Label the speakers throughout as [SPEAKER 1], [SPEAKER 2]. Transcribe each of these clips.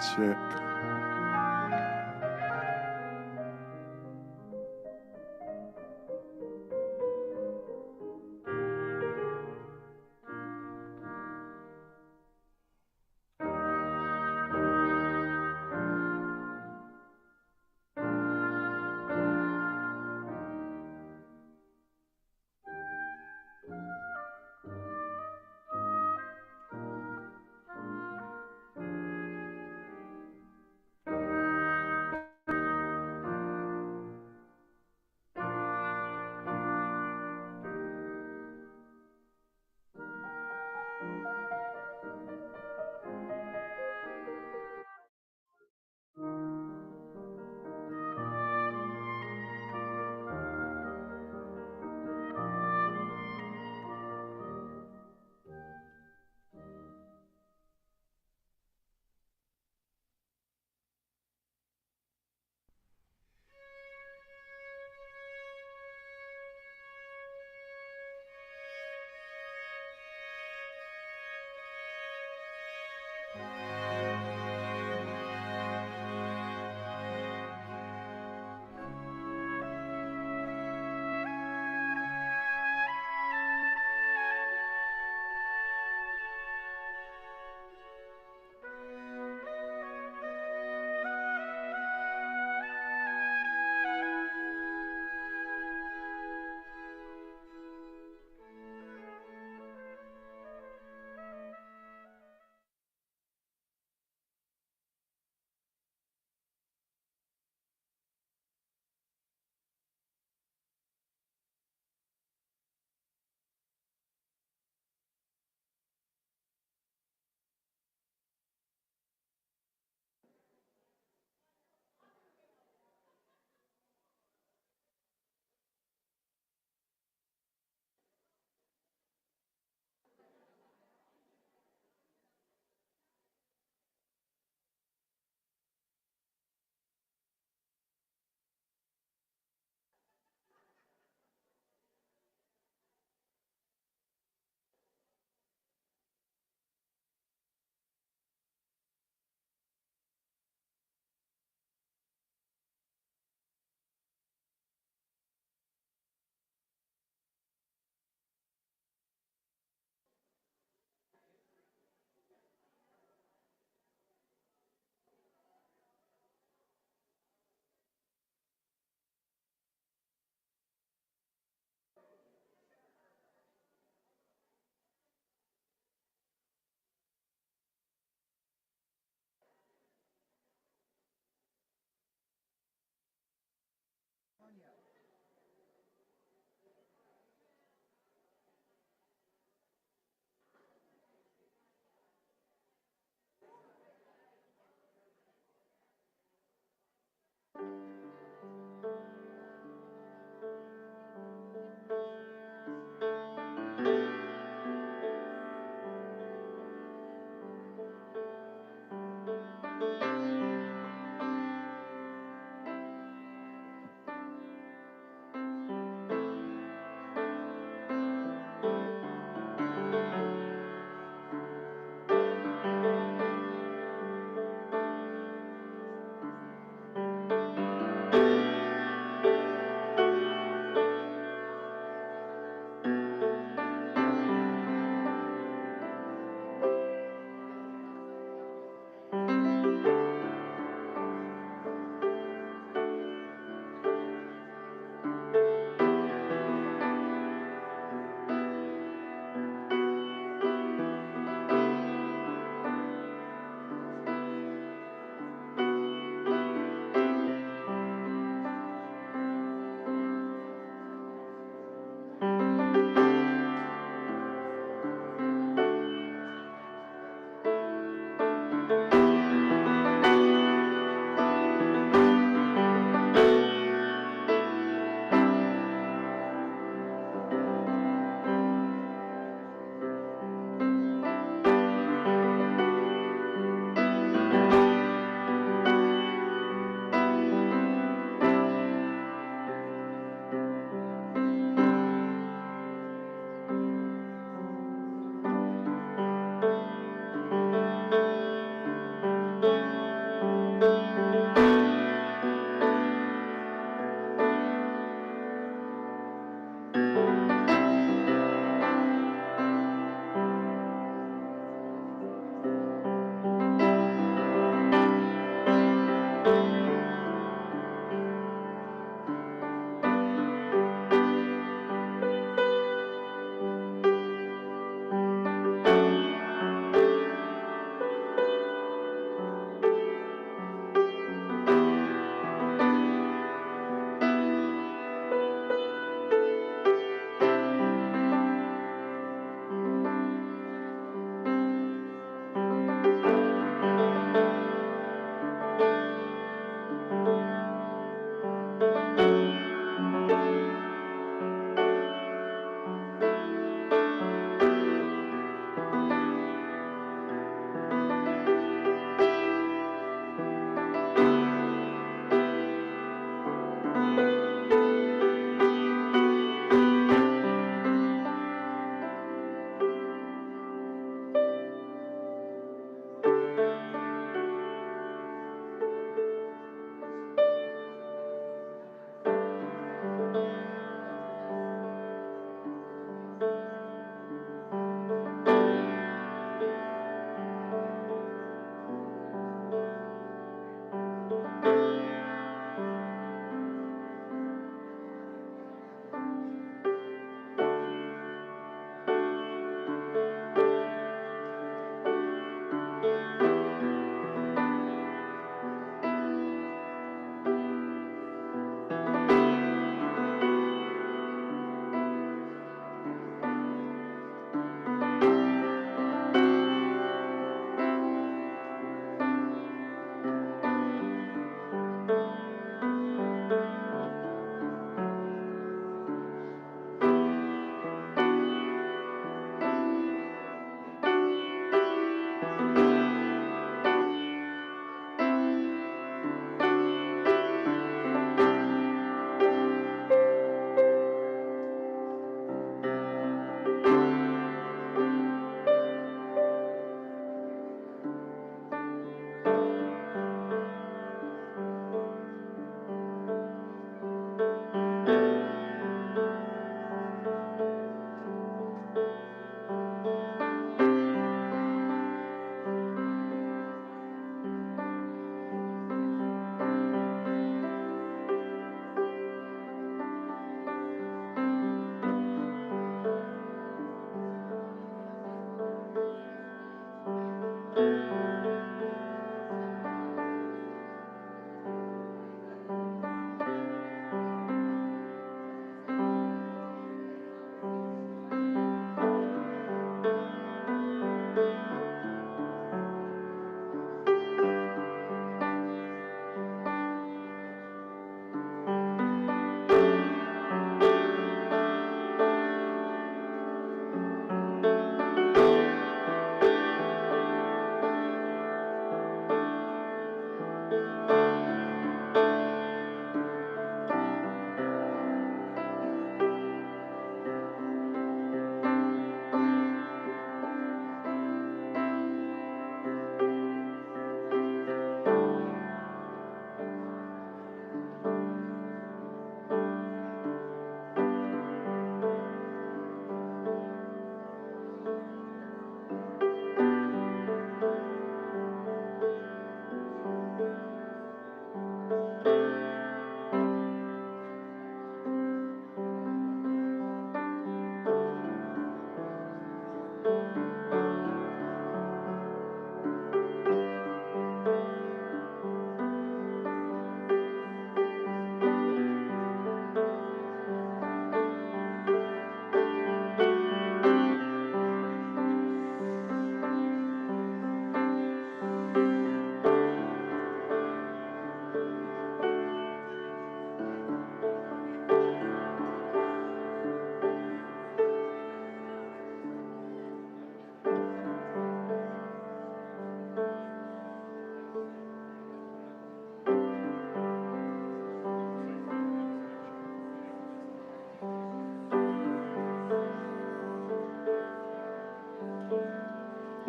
[SPEAKER 1] Check.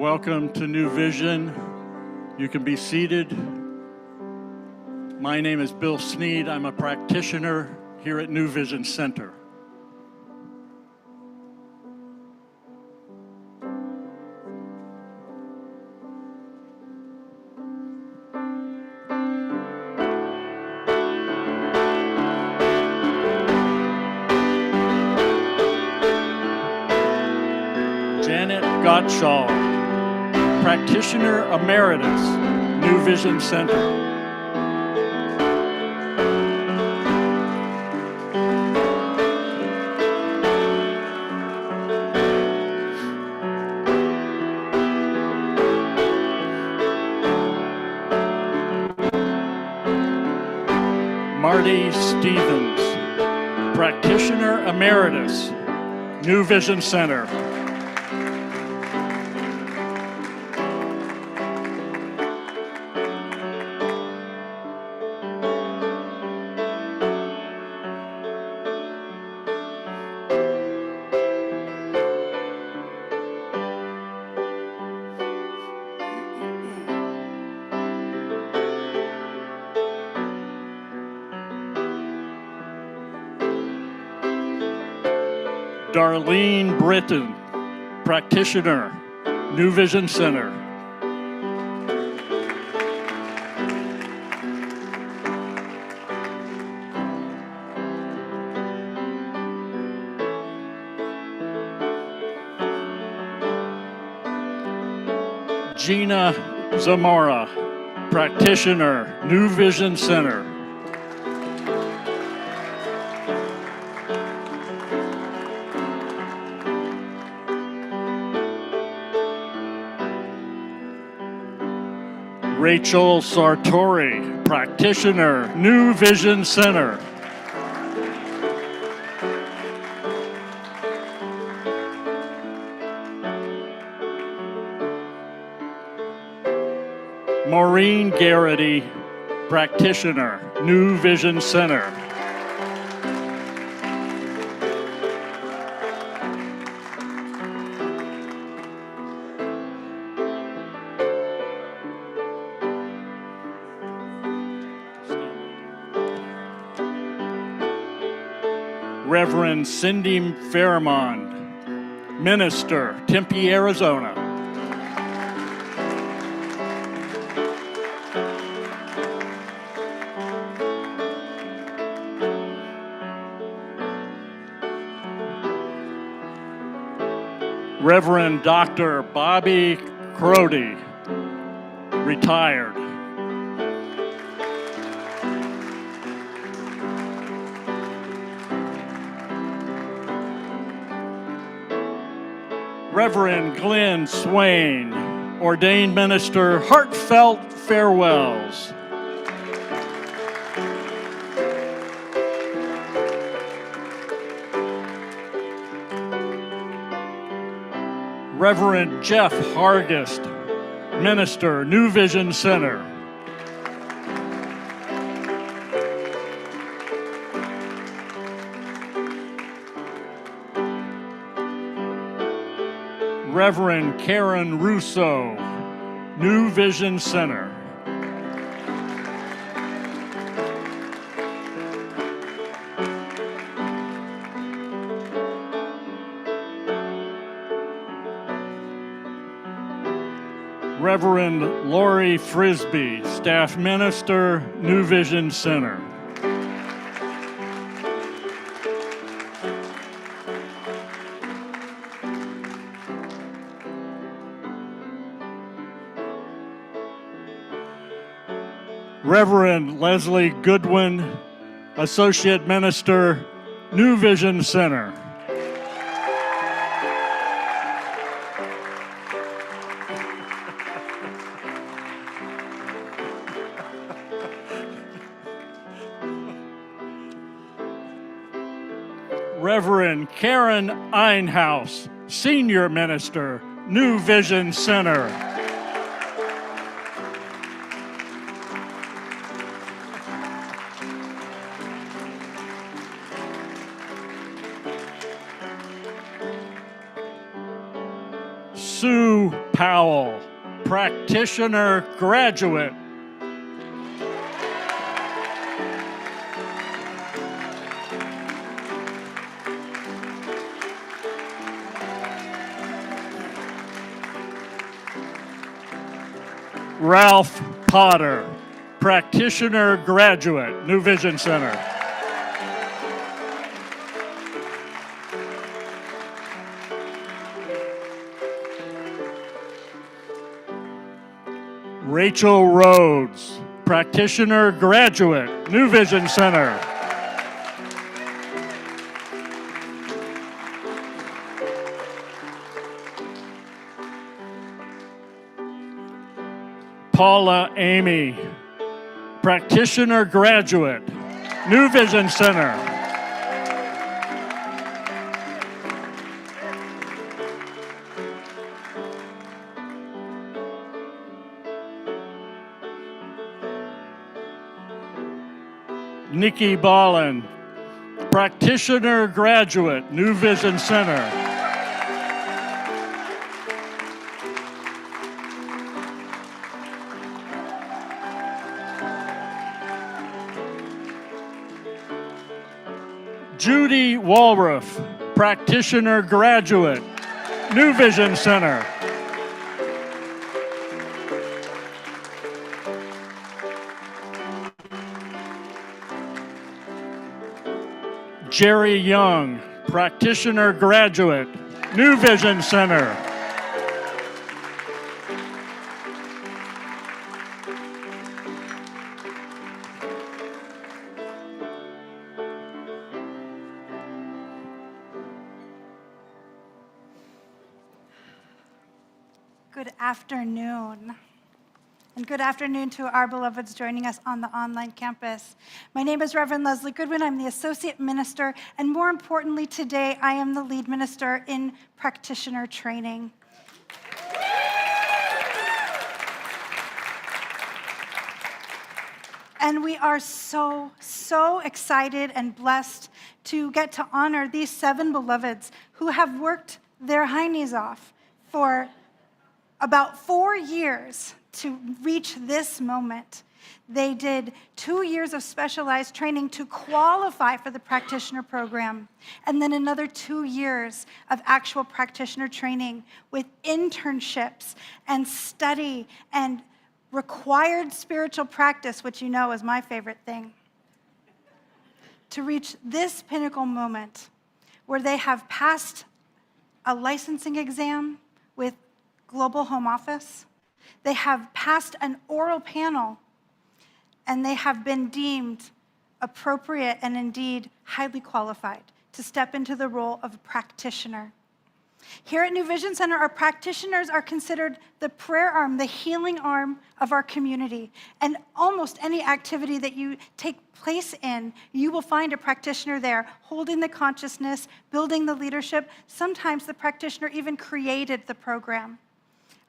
[SPEAKER 1] Welcome to New Vision. You can be seated. My name is Bill Sneed. I'm a practitioner here at New Vision Center. Janet Gottschall, Practitioner Emeritus, New Vision Center. Marty Stevens, Practitioner Emeritus, New Vision Center. Darlene Britton, Practitioner, New Vision Center. Gina Zamora, Practitioner, New Vision Center. Rachel Sartori, Practitioner, New Vision Center. Maureen Garrity, Practitioner, New Vision Center. Reverend Cindy Fairmond, Minister, Tempe, Arizona. Reverend Dr. Bobby Crody, retired. Reverend Glenn Swain, ordained minister, heartfelt farewells. Reverend Jeff Hargest, minister, New Vision Center. Reverend Karen Russo, New Vision Center. Reverend Lori Frisbee, staff minister, New Vision Center. Reverend Leslie Goodwin, Associate Minister, New Vision Center. Reverend Karen Einhaus, Senior Minister, New Vision Center. Sue Powell, Practitioner Graduate. Ralph Potter, Practitioner Graduate, New Vision Center. Rachel Rhodes, Practitioner Graduate, New Vision Center. Paula Amy, Practitioner Graduate, New Vision Center. Nikki Ballin, Practitioner Graduate, New Vision Center. Judy Walraff, Practitioner Graduate, New Vision Center. Jerry Young, Practitioner Graduate, New Vision Center.
[SPEAKER 2] Good afternoon. And good afternoon to our beloveds joining us on the online campus. My name is Reverend Leslie Goodwin. I'm the Associate Minister, and more importantly today, I am the Lead Minister in Practitioner Training. And we are so excited and blessed to get to honor these 7 beloveds who have worked their hiney's off for about 4 years to reach this moment. They did 2 years of specialized training to qualify for the practitioner program, and then another 2 years of actual practitioner training with internships and study and required spiritual practice, which you know is my favorite thing, to reach this pinnacle moment where they have passed a licensing exam with Global Home Office. They have passed an oral panel, and they have been deemed appropriate and indeed highly qualified to step into the role of a practitioner. Here at New Vision Center, our practitioners are considered the prayer arm, the healing arm of our community. And almost any activity that you take place in, you will find a practitioner there, holding the consciousness, building the leadership. Sometimes the practitioner even created the program.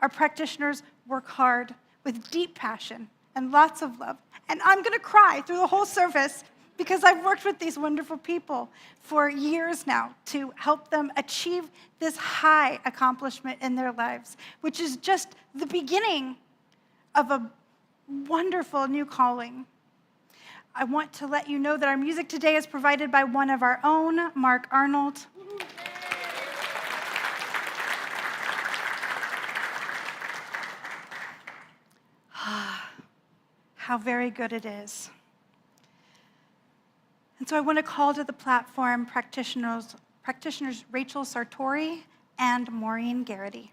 [SPEAKER 2] Our practitioners work hard with deep passion and lots of love. And I'm going to cry through the whole service because I've worked with these wonderful people for years now to help them achieve this high accomplishment in their lives, which is just the beginning of a wonderful new calling. I want to let you know that our music today is provided by one of our own, Mark Arnold. How very good it is. And so I want to call to the platform practitioners Rachel Sartori and Maureen Garrity.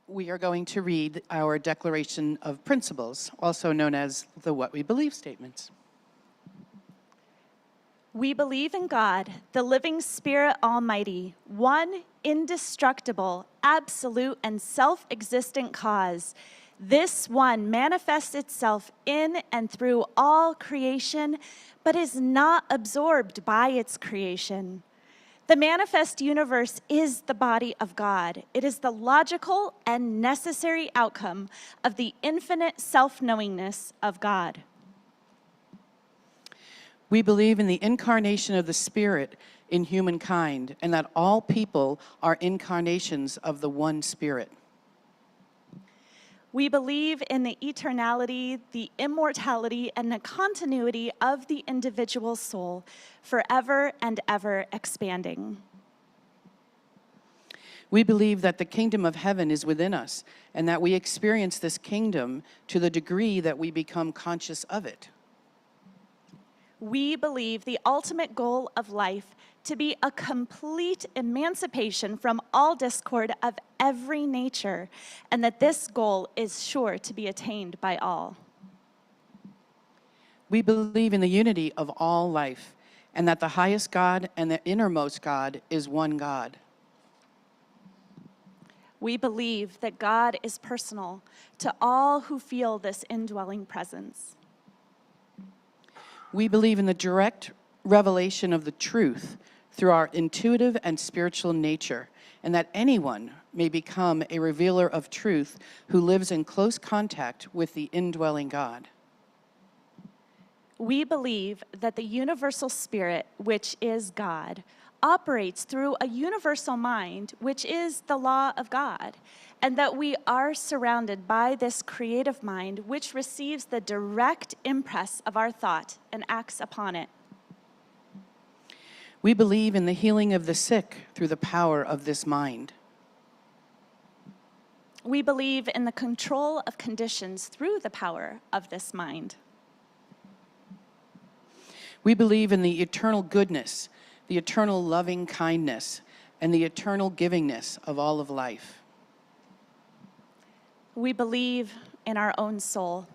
[SPEAKER 3] We are going to read our Declaration of Principles, also known as the What We Believe statements.
[SPEAKER 4] We believe in God, the living Spirit Almighty, one indestructible, absolute, and self-existent cause. This one manifests itself in and through all creation, but is not absorbed by its creation. The manifest universe is the body of God. It is the logical and necessary outcome of the infinite self-knowingness of God.
[SPEAKER 3] We believe in the incarnation of the Spirit in humankind, and that all people are incarnations of the one Spirit.
[SPEAKER 4] We believe in the eternality, the immortality, and the continuity of the individual soul, forever and ever expanding.
[SPEAKER 3] We believe that the kingdom of heaven is within us, and that we experience this kingdom to the degree that we become conscious of it.
[SPEAKER 4] We believe the ultimate goal of life to be a complete emancipation from all discord of every nature, and that this goal is sure to be attained by all.
[SPEAKER 3] We believe in the unity of all life, and that the highest God and the innermost God is one God.
[SPEAKER 4] We believe that God is personal to all who feel this indwelling presence.
[SPEAKER 3] We believe in the direct revelation of the truth through our intuitive and spiritual nature, and that anyone may become a revealer of truth who lives in close contact with the indwelling God.
[SPEAKER 4] We believe that the universal spirit, which is God, operates through a universal mind, which is the law of God, and that we are surrounded by this creative mind, which receives the direct impress of our thought and acts upon it.
[SPEAKER 3] We believe in the healing of the sick through the power of this mind.
[SPEAKER 4] We believe in the control of conditions through the power of this mind.
[SPEAKER 3] We believe in the eternal goodness, the eternal loving kindness, and the eternal givingness of all of life.
[SPEAKER 4] We believe in our own soul,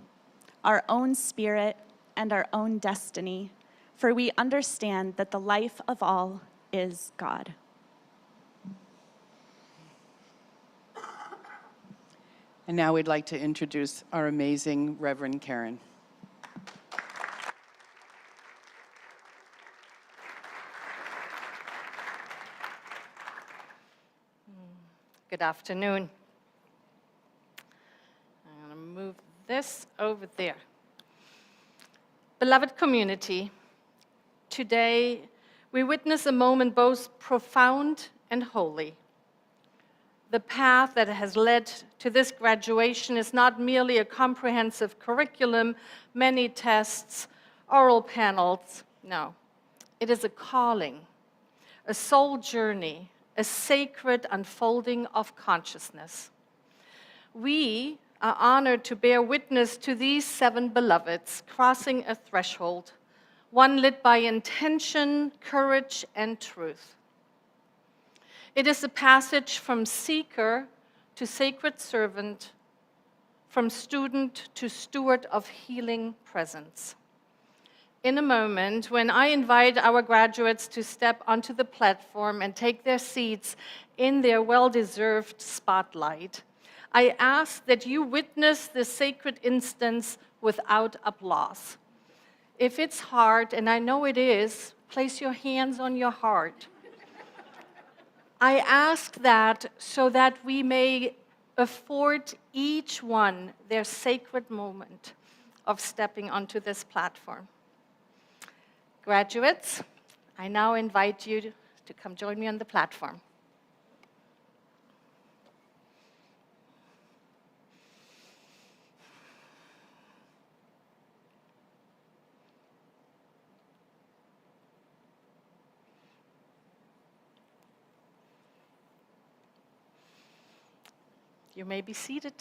[SPEAKER 4] our own spirit, and our own destiny, for we understand that the life of all is God.
[SPEAKER 3] And now we'd like to introduce our amazing Reverend Karen.
[SPEAKER 5] Good afternoon. I'm going to move this over there. Beloved community, today we witness a moment both profound and holy. The path that has led to this graduation is not merely a comprehensive curriculum, many tests, oral panels. No, it is a calling, a soul journey, a sacred unfolding of consciousness. We are honored to bear witness to these 7 beloveds crossing a threshold, one lit by intention, courage, and truth. It is a passage from seeker to sacred servant, from student to steward of healing presence. In a moment, when I invite our graduates to step onto the platform and take their seats in their well-deserved spotlight, I ask that you witness this sacred instance without applause. If it's hard, and I know it is, place your hands on your heart. I ask that so that we may afford each one their sacred moment of stepping onto this platform. Graduates, I now invite you to come join me on the platform. You may be seated.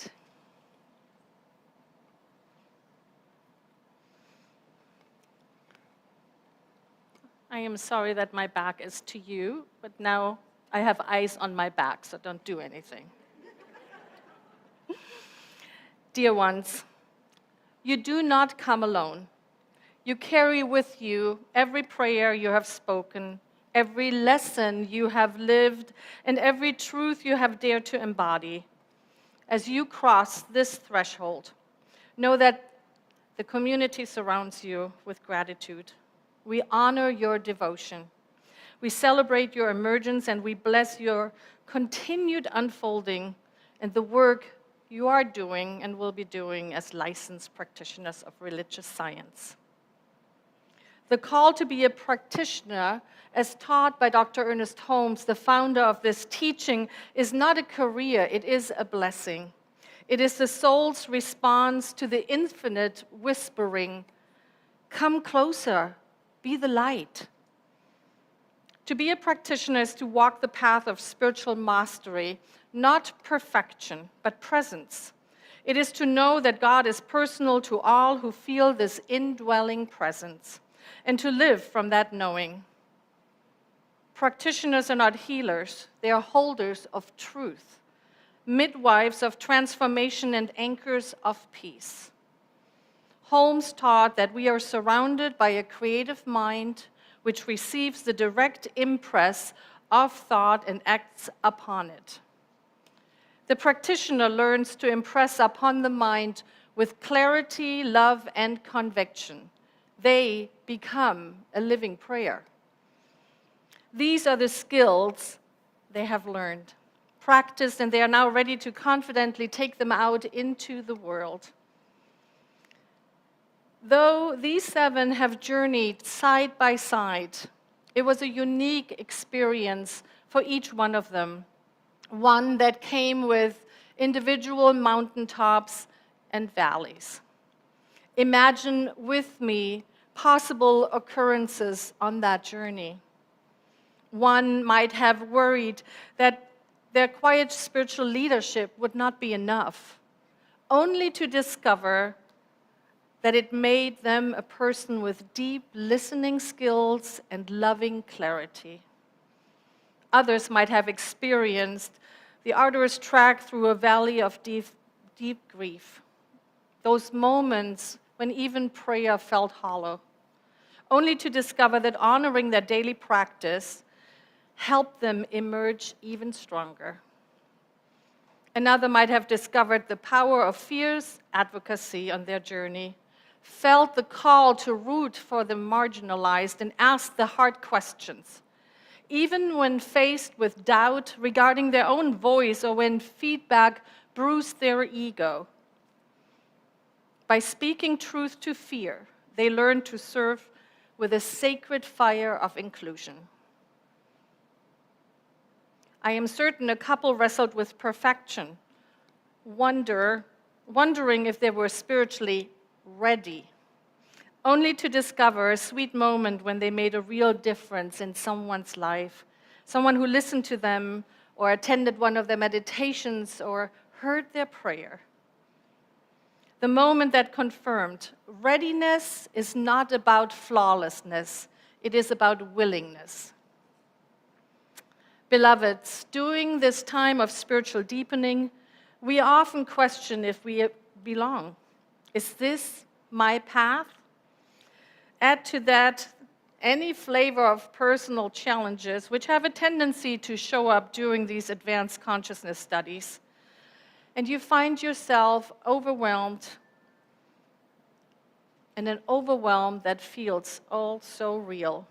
[SPEAKER 5] I am sorry that my back is to you, but now I have eyes on my back, so don't do anything. Dear ones, you do not come alone. You carry with you every prayer you have spoken, every lesson you have lived, and every truth you have dared to embody. As you cross this threshold, know that the community surrounds you with gratitude. We honor your devotion. We celebrate your emergence and we bless your continued unfolding and the work you are doing and will be doing as licensed practitioners of religious science. The call to be a practitioner, as taught by Dr. Ernest Holmes, the founder of this teaching, is not a career, it is a blessing. It is the soul's response to the infinite whispering, "Come closer, be the light." To be a practitioner is to walk the path of spiritual mastery, not perfection, but presence. It is to know that God is personal to all who feel this indwelling presence, and to live from that knowing. Practitioners are not healers, they are holders of truth, midwives of transformation and anchors of peace. Holmes taught that we are surrounded by a creative mind which receives the direct impress of thought and acts upon it. The practitioner learns to impress upon the mind with clarity, love, and conviction. They become a living prayer. These are the skills they have learned, practiced, and they are now ready to confidently take them out into the world. Though these 7 have journeyed side by side, it was a unique experience for each one of them, one that came with individual mountaintops and valleys. Imagine with me possible occurrences on that journey. One might have worried that their quiet spiritual leadership would not be enough, only to discover that it made them a person with deep listening skills and loving clarity. Others might have experienced the arduous trek through a valley of deep grief, those moments when even prayer felt hollow, only to discover that honoring their daily practice helped them emerge even stronger. Another might have discovered the power of fierce advocacy on their journey, felt the call to root for the marginalized and ask the hard questions, even when faced with doubt regarding their own voice or when feedback bruised their ego. By speaking truth to fear, they learned to serve with a sacred fire of inclusion. I am certain a couple wrestled with perfection, wondering if they were spiritually ready, only to discover a sweet moment when they made a real difference in someone's life, someone who listened to them or attended one of their meditations or heard their prayer. The moment that confirmed readiness is not about flawlessness, it is about willingness. Beloveds, during this time of spiritual deepening, we often question if we belong. Is this my path? Add to that any flavor of personal challenges, which have a tendency to show up during these advanced consciousness studies, and you find yourself overwhelmed, and an overwhelm that feels all so real.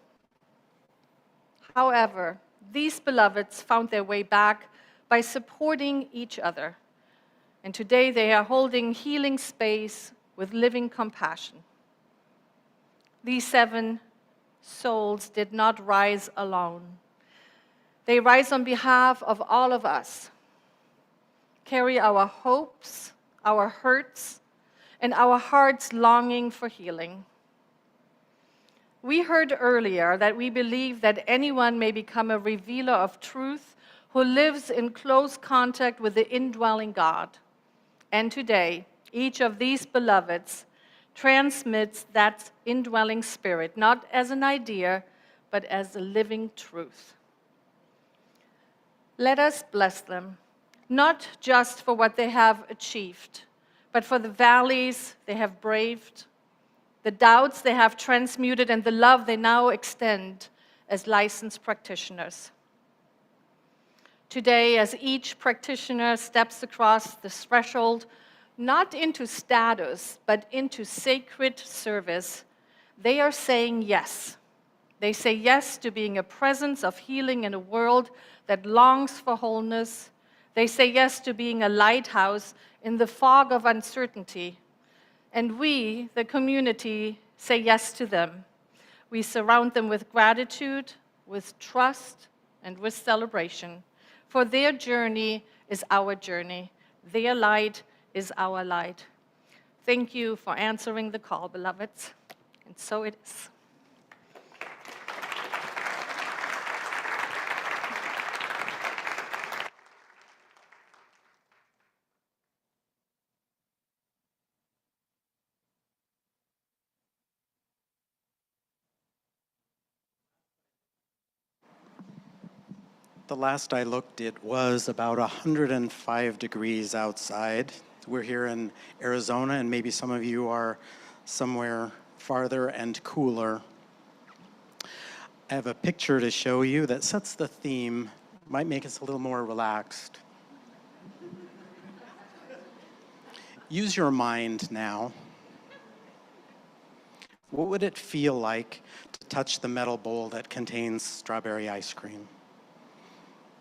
[SPEAKER 5] However, these beloveds found their way back by supporting each other, and today they are holding healing space with living compassion. These 7 souls did not rise alone. They rise on behalf of all of us, carry our hopes, our hurts, and our hearts longing for healing. We heard earlier that we believe that anyone may become a revealer of truth who lives in close contact with the indwelling God. And today, each of these beloveds transmits that indwelling spirit, not as an idea, but as a living truth. Let us bless them, not just for what they have achieved, but for the valleys they have braved, the doubts they have transmuted, and the love they now extend as licensed practitioners. Today, as each practitioner steps across the threshold, not into status, but into sacred service, they are saying yes. They say yes to being a presence of healing in a world that longs for wholeness. They say yes to being a lighthouse in the fog of uncertainty. And we, the community, say yes to them. We surround them with gratitude, with trust, and with celebration. For their journey is our journey. Their light is our light. Thank you for answering the call, beloveds. And so it is.
[SPEAKER 6] The last I looked, it was about 105 degrees outside. We're here in Arizona, and maybe some of you are somewhere farther and cooler. I have a picture to show you that sets the theme, might make us a little more relaxed. Use your mind now. What would it feel like to touch the metal bowl that contains strawberry ice cream?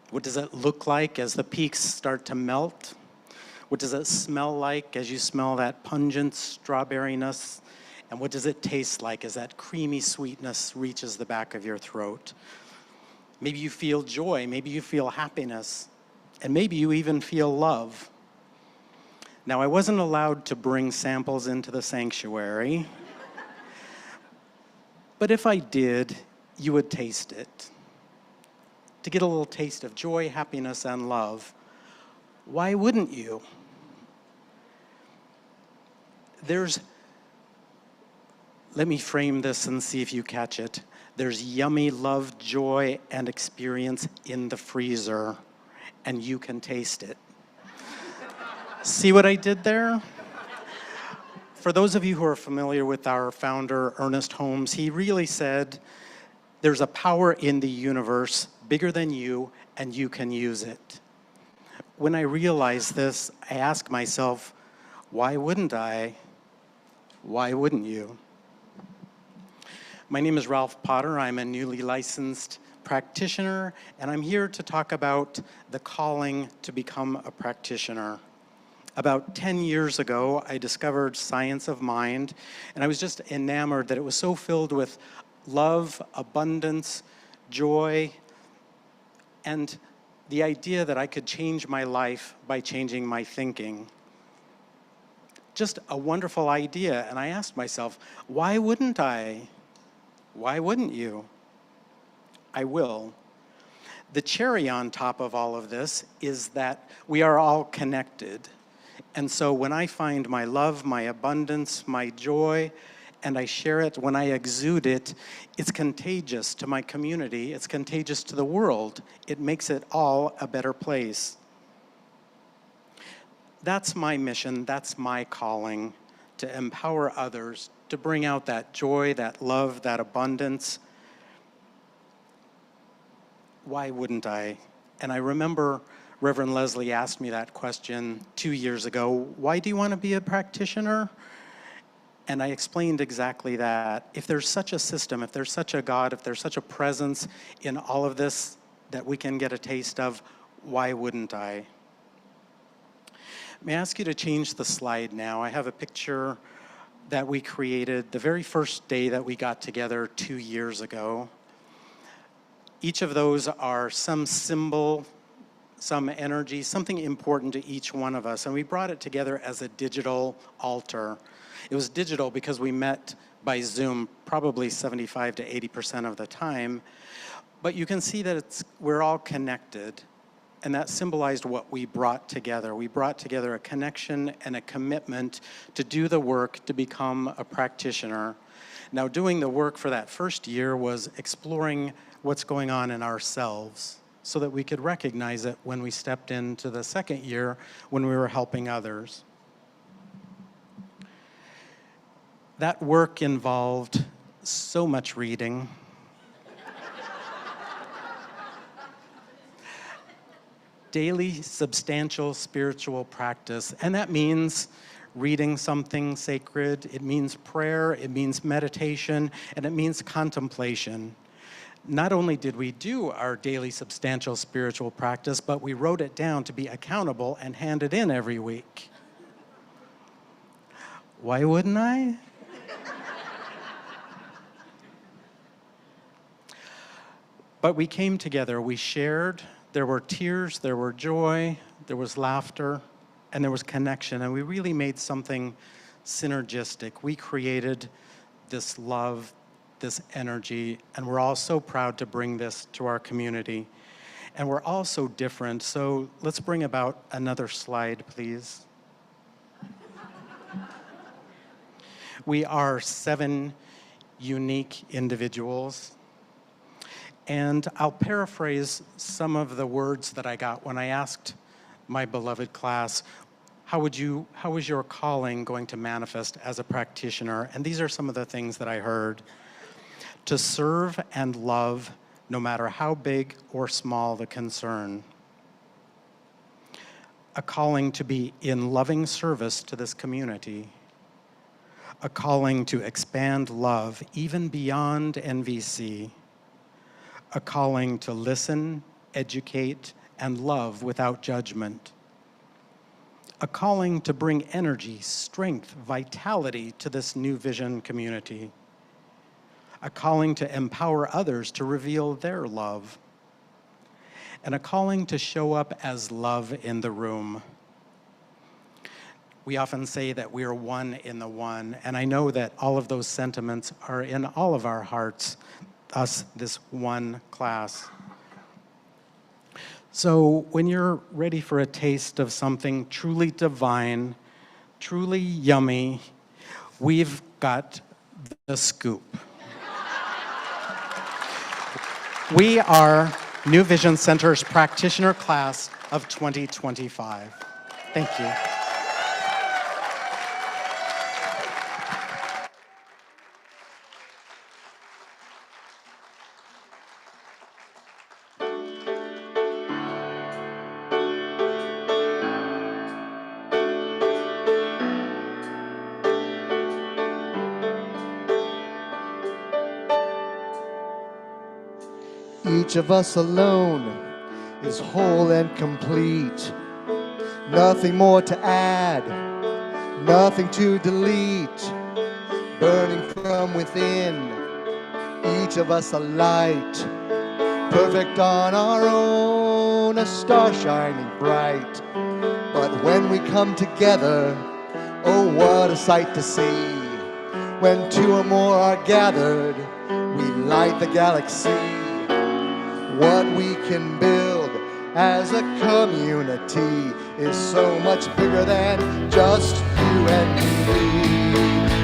[SPEAKER 6] What does it look like as the peaks start to melt? What does it smell like as you smell that pungent strawberryness? And what does it taste like as that creamy sweetness reaches the back of your throat? Maybe you feel joy, maybe you feel happiness, and maybe you even feel love. Now, I wasn't allowed to bring samples into the sanctuary, but if I did, you would taste it. To get a little taste of joy, happiness, and love. Why wouldn't you? Let me frame this and see if you catch it. There's yummy love, joy, and experience in the freezer, and you can taste it. See what I did there? For those of you who are familiar with our founder, Ernest Holmes, he really said, there's a power in the universe bigger than you, and you can use it. When I realized this, I asked myself, why wouldn't I? Why wouldn't you? My name is Ralph Potter. I'm a newly licensed practitioner, and I'm here to talk about the calling to become a practitioner. About 10 years ago, I discovered science of mind, and I was just enamored that it was so filled with love, abundance, joy, and the idea that I could change my life by changing my thinking. Just a wonderful idea, and I asked myself, why wouldn't I? Why wouldn't you? I will. The cherry on top of all of this is that we are all connected. And so when I find my love, my abundance, my joy, and I share it, when I exude it, it's contagious to my community, it's contagious to the world. It makes it all a better place. That's my mission, that's my calling, to empower others, to bring out that joy, that love, that abundance. Why wouldn't I? And I remember Reverend Leslie asked me that question 2 years ago, why do you want to be a practitioner? And I explained exactly that. If there's such a system, if there's such a God, if there's such a presence in all of this that we can get a taste of, why wouldn't I? May I ask you to change the slide now? I have a picture that we created the very first day that we got together 2 years ago. Each of those are some symbol, some energy, something important to each one of us. And we brought it together as a digital altar. It was digital because we met by Zoom probably 75 to 80% of the time. But you can see that we're all connected. And that symbolized what we brought together. We brought together a connection and a commitment to do the work to become a practitioner. Now, doing the work for that first year was exploring what's going on in ourselves so that we could recognize it when we stepped into the second year when we were helping others. That work involved so much reading. Daily, substantial spiritual practice. And that means reading something sacred, it means prayer, it means meditation, and it means contemplation. not only did we do our daily substantial spiritual practice, but we wrote it down to be accountable and hand it in every week. Why wouldn't I? But we came together, we shared, there were tears, there were joy, there was laughter, and there was connection, and we really made something synergistic. We created this love, this energy, and we're all so proud to bring this to our community. And we're all so different, so let's bring about another slide, please. We are 7 unique individuals. And I'll paraphrase some of the words that I got when I asked my beloved class, how is your calling going to manifest as a practitioner? And these are some of the things that I heard. To serve and love, no matter how big or small the concern. A calling to be in loving service to this community. A calling to expand love even beyond NVC. A calling to listen, educate, and love without judgment. A calling to bring energy, strength, vitality to this new vision community. A calling to empower others to reveal their love. And a calling to show up as love in the room. We often say that we are one in the one, and I know that all of those sentiments are in all of our hearts, us, this one class. So when you're ready for a taste of something truly divine, truly yummy, we've got the scoop. We are New Vision Center's practitioner class of 2025. Thank you.
[SPEAKER 7] Each of us alone is whole and complete. Nothing more to add, nothing to delete. Burning from within, each of us a light. Perfect on our own, a star shining bright. But when we come together, oh what a sight to see. When 2 or more are gathered, we light the galaxy. What we can build as a community is so much bigger than just you and me.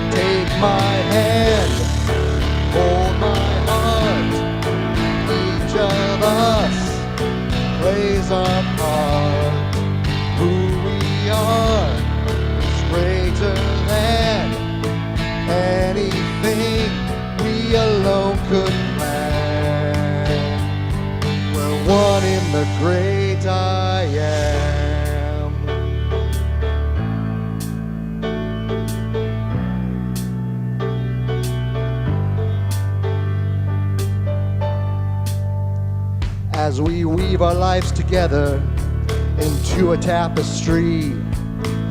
[SPEAKER 7] Take my hand, hold my heart. Each of us plays our part. Who we are is greater than anything we alone could plan. One in the great I am. As we weave our lives together into a tapestry,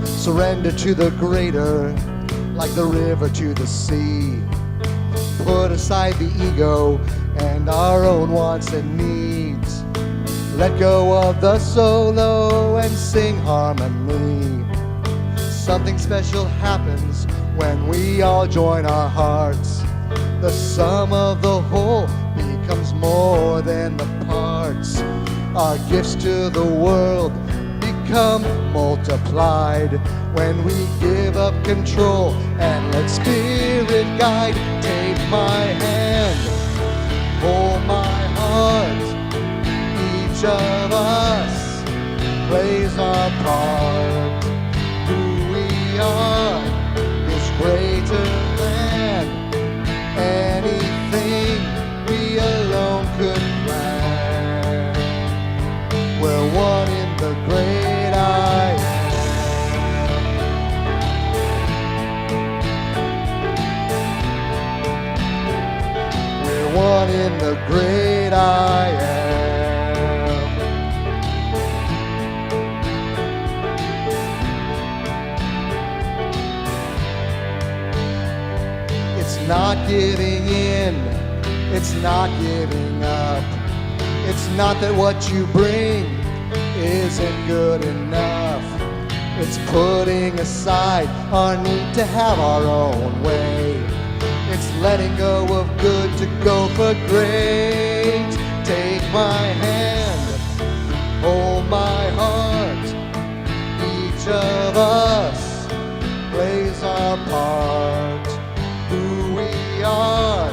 [SPEAKER 7] surrender to the greater like the river to the sea. Put aside the ego and our own wants and needs. Let go of the solo and sing harmony. Something special happens when we all join our hearts. The sum of the whole becomes more than the parts. Our gifts to the world become multiplied when we give up control and let spirit guide. Take my hand, hold my heart. Each of us plays our part. Who we are is greater than anything we alone could plan. We're one in the great I am. We're one in the great not giving in, it's not giving up. It's not that what you bring isn't good enough. It's putting aside our need to have our own way. It's letting go of good to go for great. Take my hand, hold my heart. Each of us plays our part. Who we are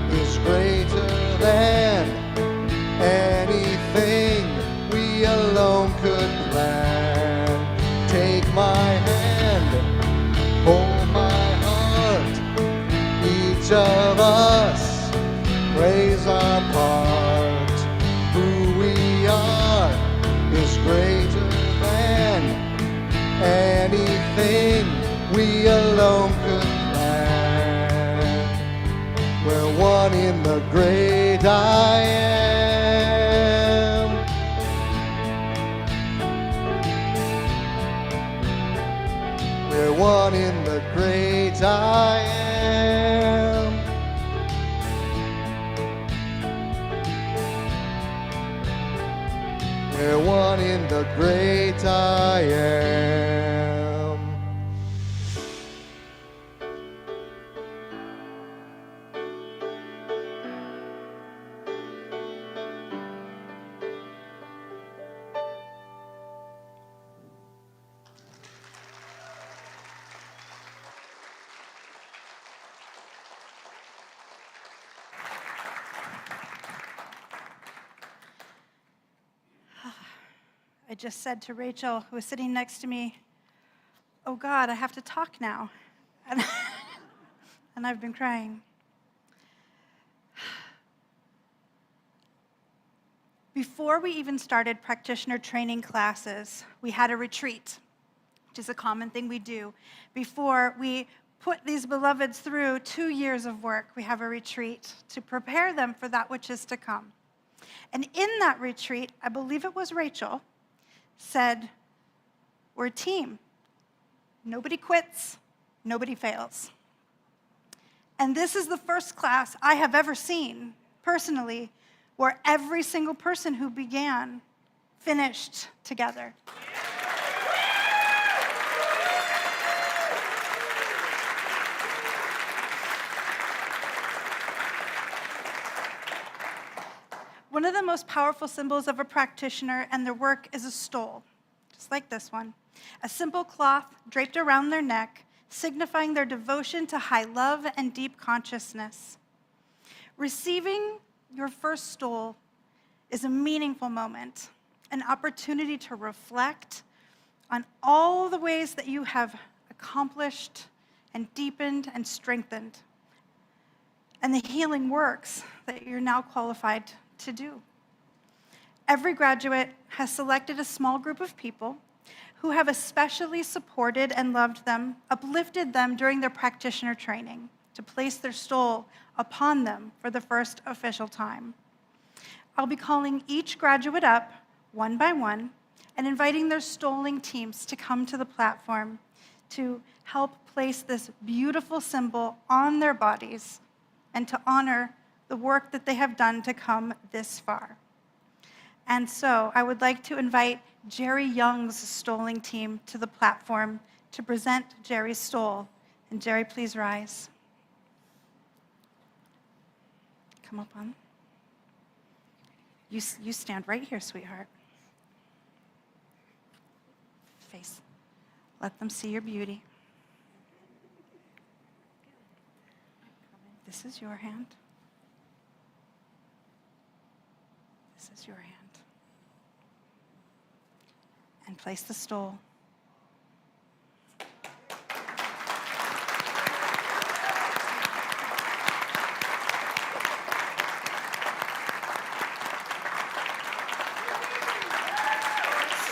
[SPEAKER 7] is greater than anything we alone could plan. Take my hand, hold my heart. Each of us plays our part. Who we are is greater than anything we alone could plan. We're one in the great I am. We're one in the great I am. We're one in the great I am.
[SPEAKER 2] I just said to Rachel, who was sitting next to me, "Oh God, I have to talk now." And, and I've been crying. Before we even started practitioner training classes, we had a retreat, which is a common thing we do. Before we put these beloveds through 2 years of work, we have a retreat to prepare them for that which is to come. And in that retreat, I believe it was Rachel, said, we're a team. Nobody quits, nobody fails. And this is the first class I have ever seen, personally, where every single person who began finished together. One of the most powerful symbols of a practitioner and their work is a stole, just like this one. A simple cloth draped around their neck, signifying their devotion to high love and deep consciousness. Receiving your first stole is a meaningful moment, an opportunity to reflect on all the ways that you have accomplished and deepened and strengthened, and the healing works that you're now qualified to do. Every graduate has selected a small group of people who have especially supported and loved them, uplifted them during their practitioner training to place their stole upon them for the first official time. I'll be calling each graduate up one by one and inviting their stoling teams to come to the platform to help place this beautiful symbol on their bodies and to honor the work that they have done to come this far. And so I would like to invite Jerry Young's stoling team to the platform to present Jerry's stole. And Jerry, please rise. Come up on. You stand right here, sweetheart. Face. Let them see your beauty. This is your hand. This is your hand. And place the stole.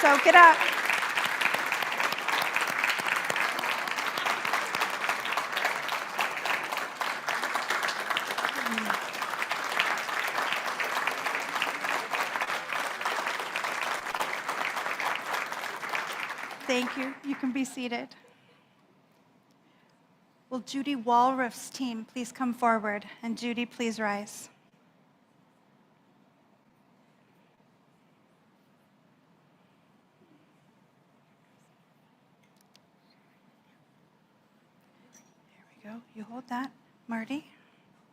[SPEAKER 2] Soak it up. Thank you. You can be seated. Will Judy Walriff's team please come forward? And Judy, please rise. There we go. You hold that, Marty.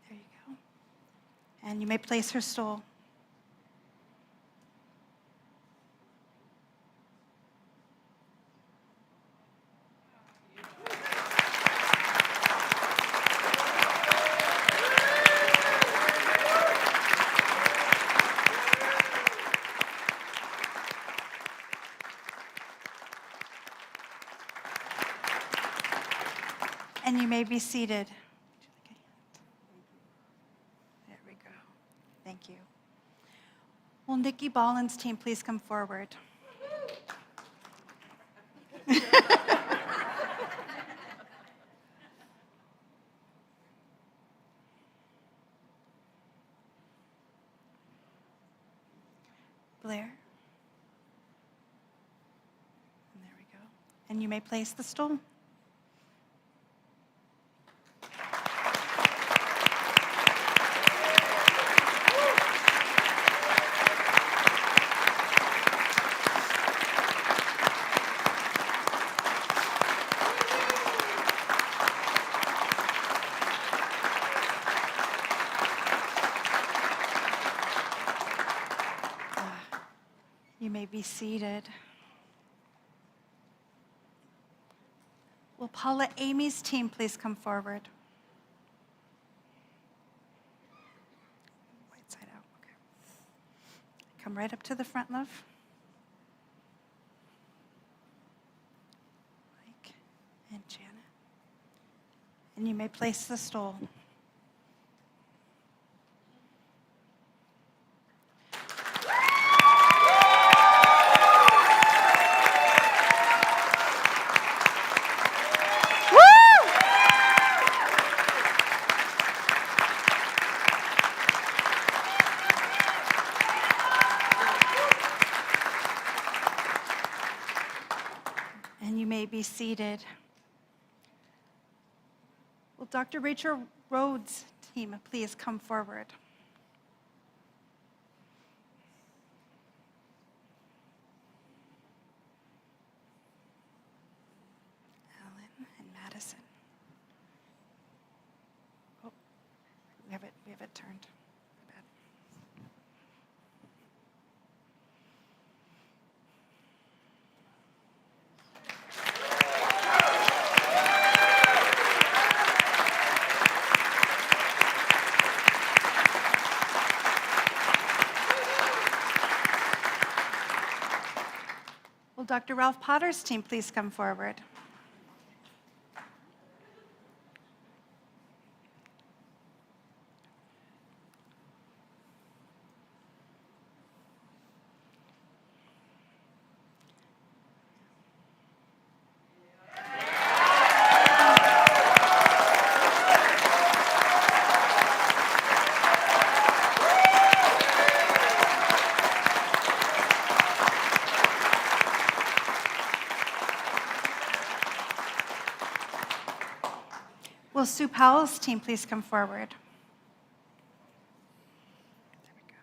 [SPEAKER 2] There you go. And you may place her stool. And you may be seated. There we go. Thank you. Will Nikki Ballin's team please come forward? Blair. And there we go. And you may place the stool. You may be seated. Will Paula Amy's team please come forward? Right side out, okay. Come right up to the front, love. Mike and Janet. And you may place the stool. And you may be seated. Will Dr. Rachel Rhodes' team please come forward? Ellen and Madison. Oh, we have it turned. My bad. Will Dr. Ralph Potter's team please come forward? Will Sue Powell's team please come forward? There we go.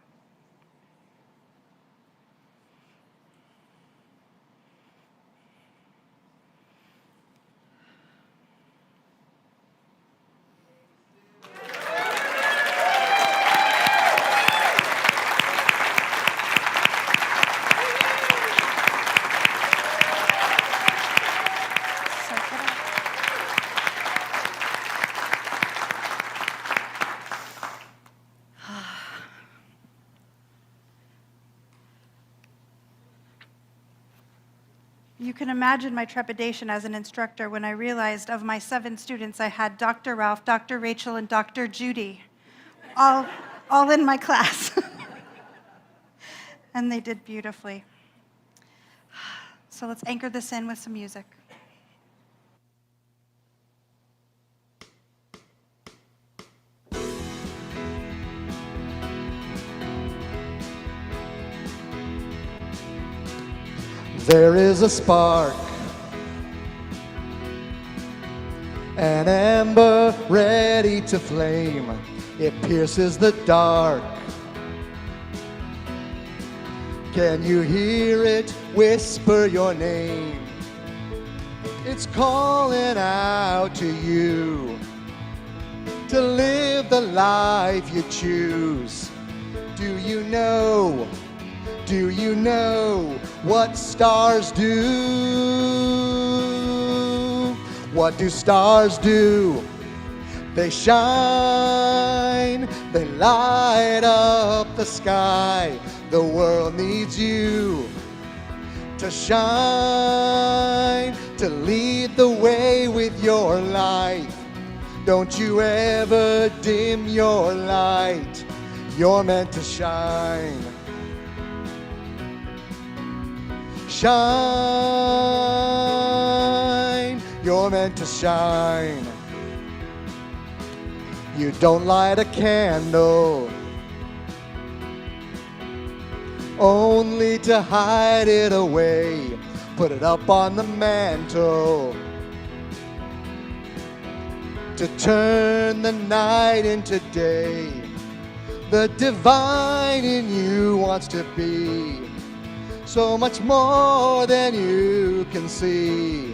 [SPEAKER 2] Suck it up. You can imagine my trepidation as an instructor when I realized of my 7 students, I had Dr. Ralph, Dr. Rachel, and Dr. Judy, all in my class. And they did beautifully. So let's anchor this in with some music.
[SPEAKER 7] There is a spark An ember ready to flame, it pierces the dark. Can you hear it whisper your name? It's calling out to you to live the life you choose. Do you know what stars do? What do stars do? They shine, they light up the sky. The world needs you to shine, to lead the way with your life. Don't you ever dim your light. You're meant to shine. Shine, you're meant to shine. You don't light a candle only to hide it away. Put it up on the mantle to turn the night into day. The divine in you wants to be so much more than you can see.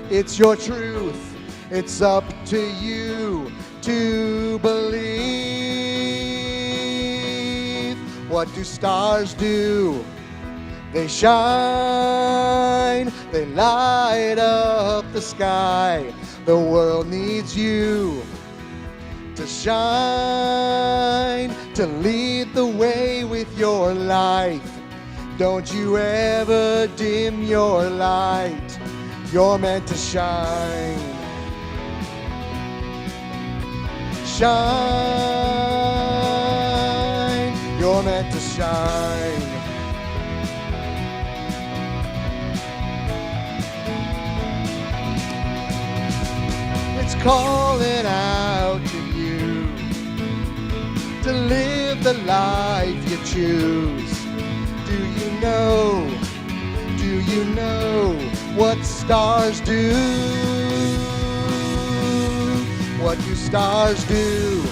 [SPEAKER 7] It's your truth, it's up to you to believe. What do stars do? They shine, they light up the sky. The world needs you to shine, to lead the way with your life. Don't you ever dim your light. You're meant to shine. Shine, you're meant to shine. It's calling out to you to live the life you choose. Do you know what stars do? What do stars do?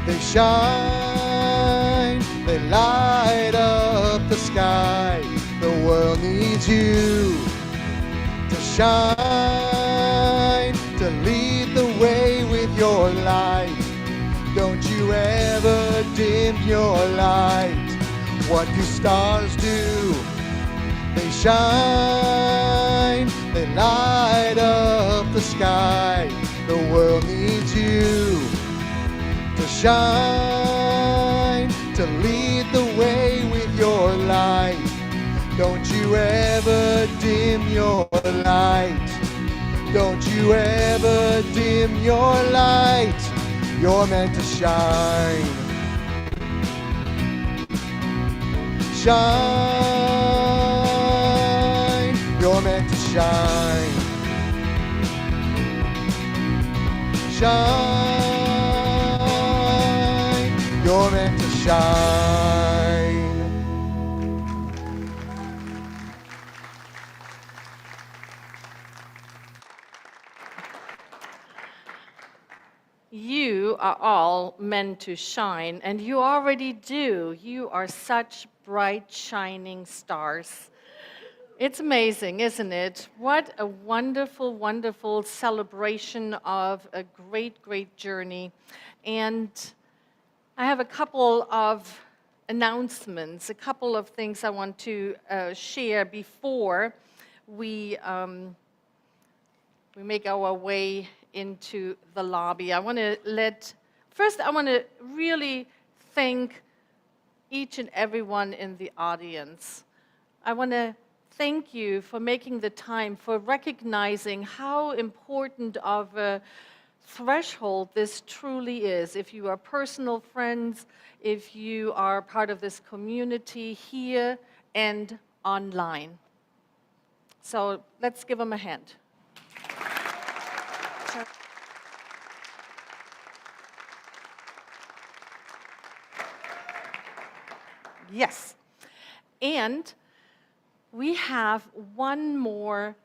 [SPEAKER 7] They shine, they light up the sky. The world needs you to shine, to lead the way with your life. Don't you ever dim your light. What do stars do? They shine, they light up the sky. The world needs you to shine, to lead the way with your light. Don't you ever dim your light. Don't you ever dim your light. You're meant to shine. Shine, you're meant to shine. Shine, you're meant to shine.
[SPEAKER 5] You are all meant to shine, and you already do. You are such bright, shining stars. It's amazing, isn't it? What a wonderful, wonderful celebration of a great, great journey. And I have a couple of announcements, a couple of things I want to share before we make our way into the lobby. I want to really thank each and everyone in the audience. I want to thank you for making the time, for recognizing how important of a threshold this truly is. If you are personal friends, if you are part of this community here and online. So let's give them a hand. Yes. And we have one more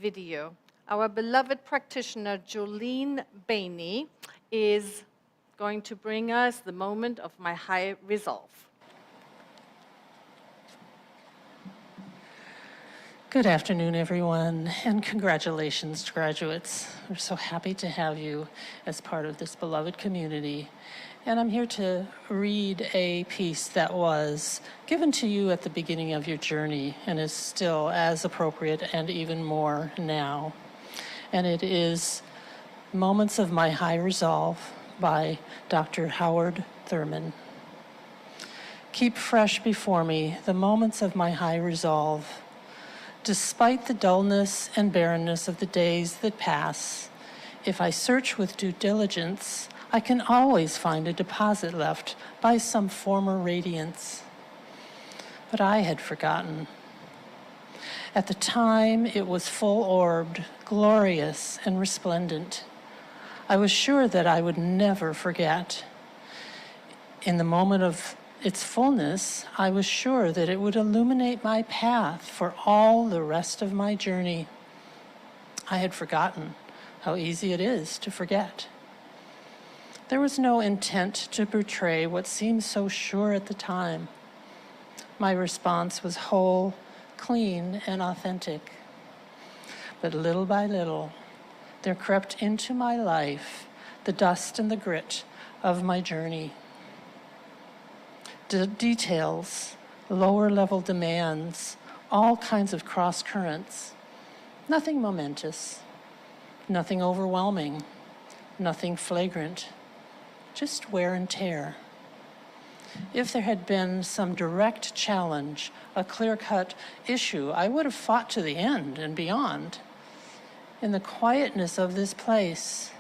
[SPEAKER 5] video. our beloved practitioner, Jolene Bainey, is going to bring us the moment of my high resolve.
[SPEAKER 8] Good afternoon, everyone, and congratulations, graduates. We're so happy to have you as part of this beloved community. And I'm here to read a piece that was given to you at the beginning of your journey and is still as appropriate and even more now. And it is Moments of My High Resolve by Dr. Howard Thurman. Keep fresh before me the moments of my high resolve. Despite the dullness and barrenness of the days that pass, if I search with due diligence, I can always find a deposit left by some former radiance. But I had forgotten. At the time, it was full-orbed, glorious, and resplendent. I was sure that I would never forget. In the moment of its fullness, I was sure that it would illuminate my path for all the rest of my journey. I had forgotten how easy it is to forget. There was no intent to betray what seemed so sure at the time. My response was whole, clean, and authentic. But little by little, there crept into my life the dust and the grit of my journey. Details, lower-level demands, all kinds of cross-currents. Nothing momentous, nothing overwhelming, nothing flagrant, just wear and tear. If there had been some direct challenge, a clear-cut issue, I would have fought to the end and beyond. In the quietness of this place,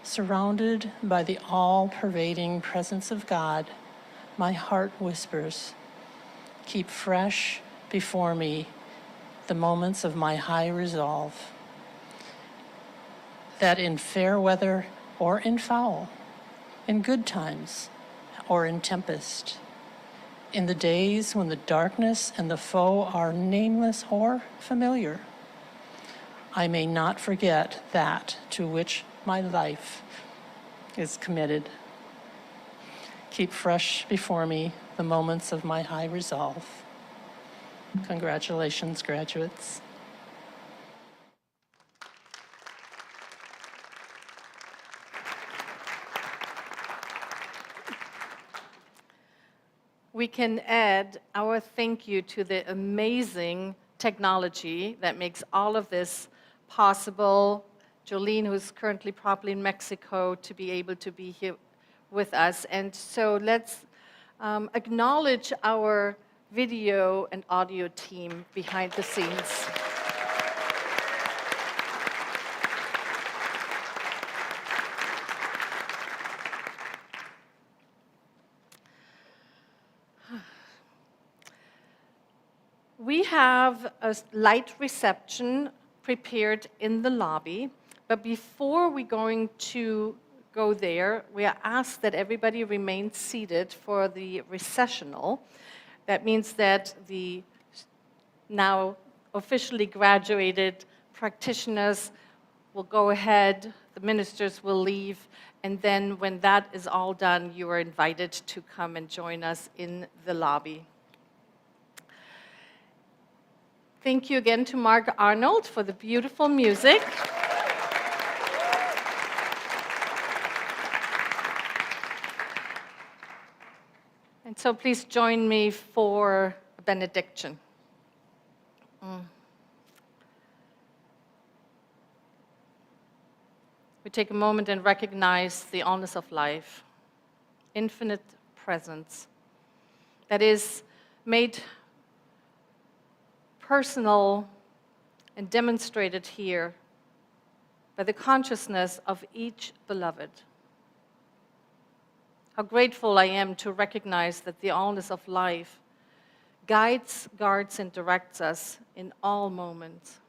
[SPEAKER 8] surrounded by the all-pervading presence of God, my heart whispers, keep fresh before me the moments of my high resolve, that in fair weather or in foul, in good times or in tempest, in the days when the darkness and the foe are nameless or familiar, I may not forget that to which my life is committed. Keep fresh before me the moments of my high resolve. Congratulations, graduates.
[SPEAKER 5] We can add our thank you to the amazing technology that makes all of this possible. Jolene, who's currently probably in Mexico, to be able to be here with us. And so let's acknowledge our video and audio team behind the scenes. We have a light reception prepared in the lobby, but before we're going to go there, we are asked that everybody remain seated for the recessional. That means that the now officially graduated practitioners will go ahead, the ministers will leave, and then when that is all done, you are invited to come and join us in the lobby. Thank you again to Mark Arnold for the beautiful music. And so please join me for a benediction. We take a moment and recognize the allness of life, infinite presence that is made personal and demonstrated here by the consciousness of each beloved. How grateful I am to recognize that the allness of life guides, guards, and directs us in all moments.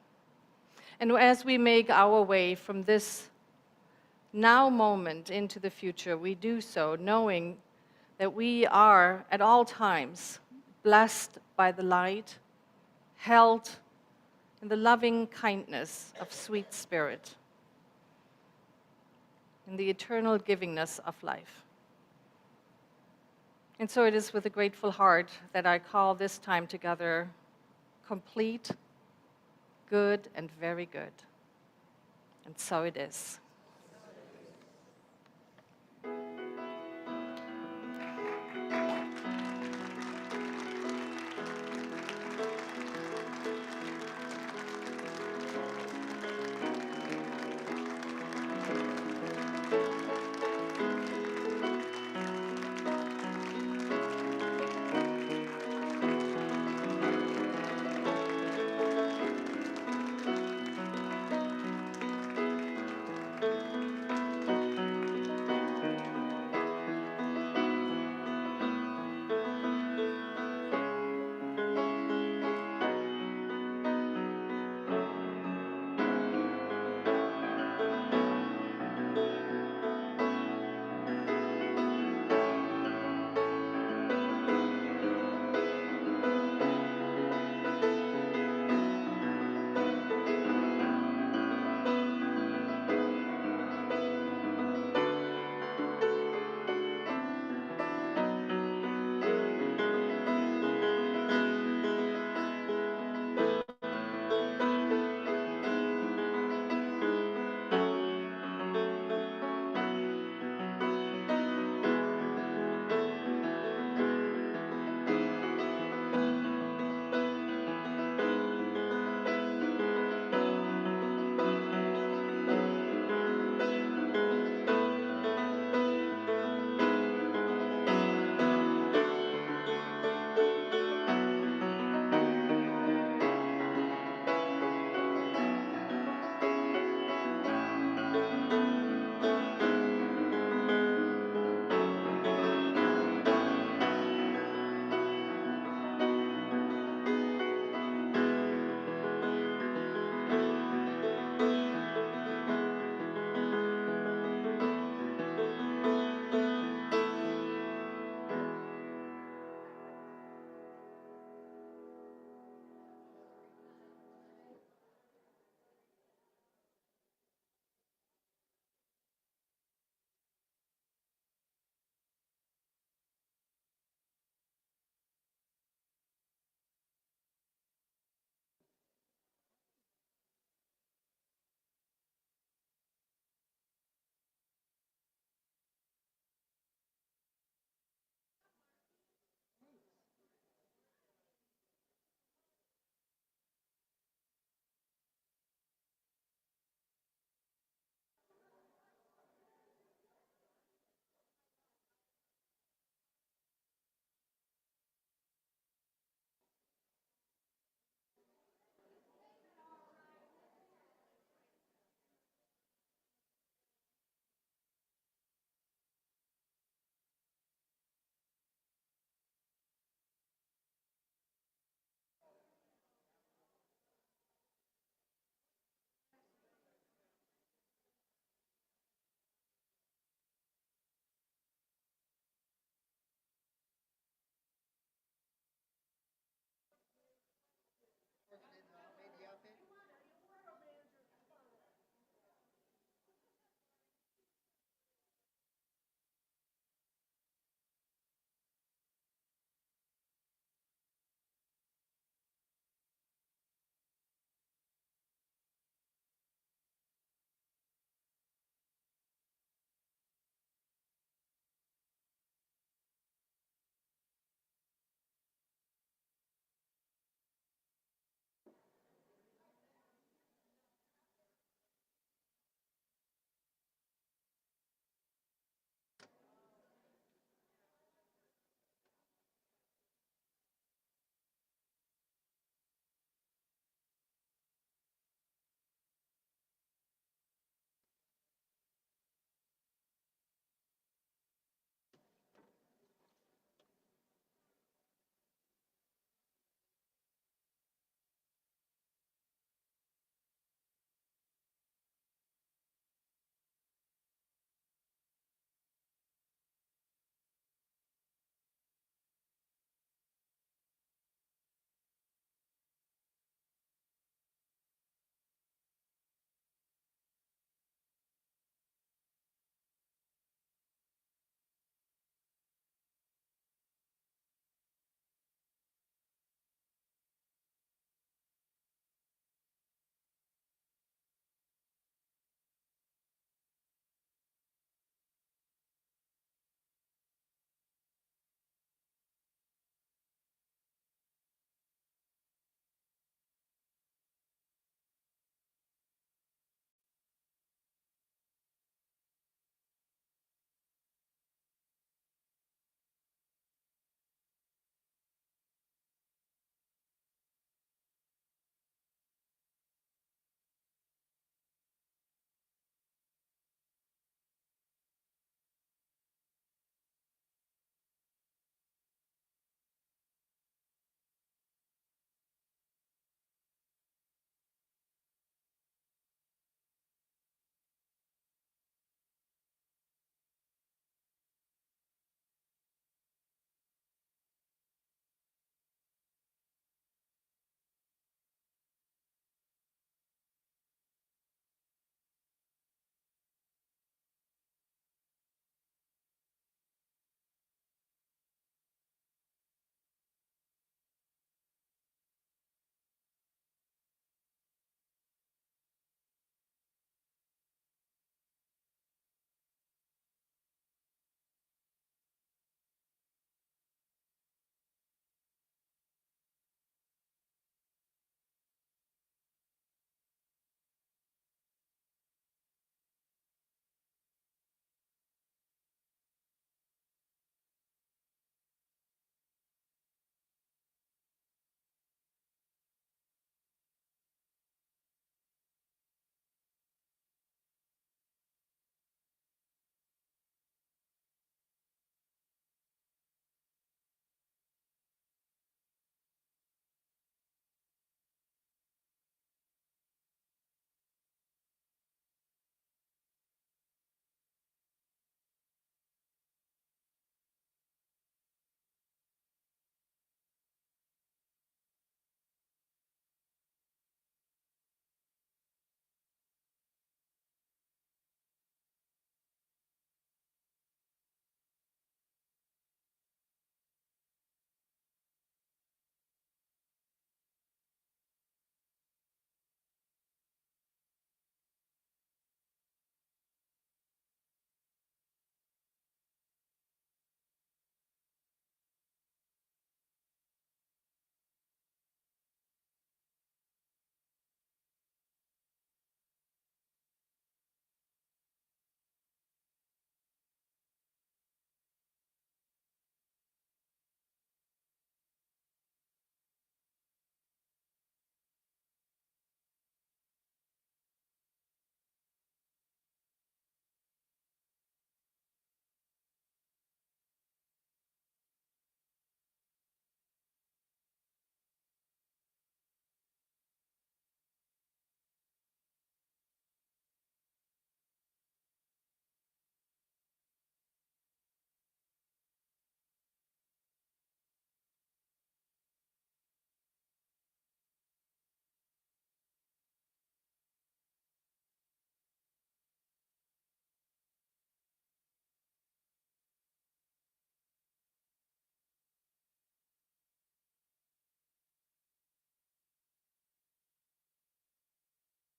[SPEAKER 5] And as we make our way from this now moment into the future, we do so knowing that we are at all times blessed by the light, held in the loving kindness of sweet spirit, in the eternal givingness of life. And so it is with a grateful heart that I call this time together complete, good, and very good. And so it is.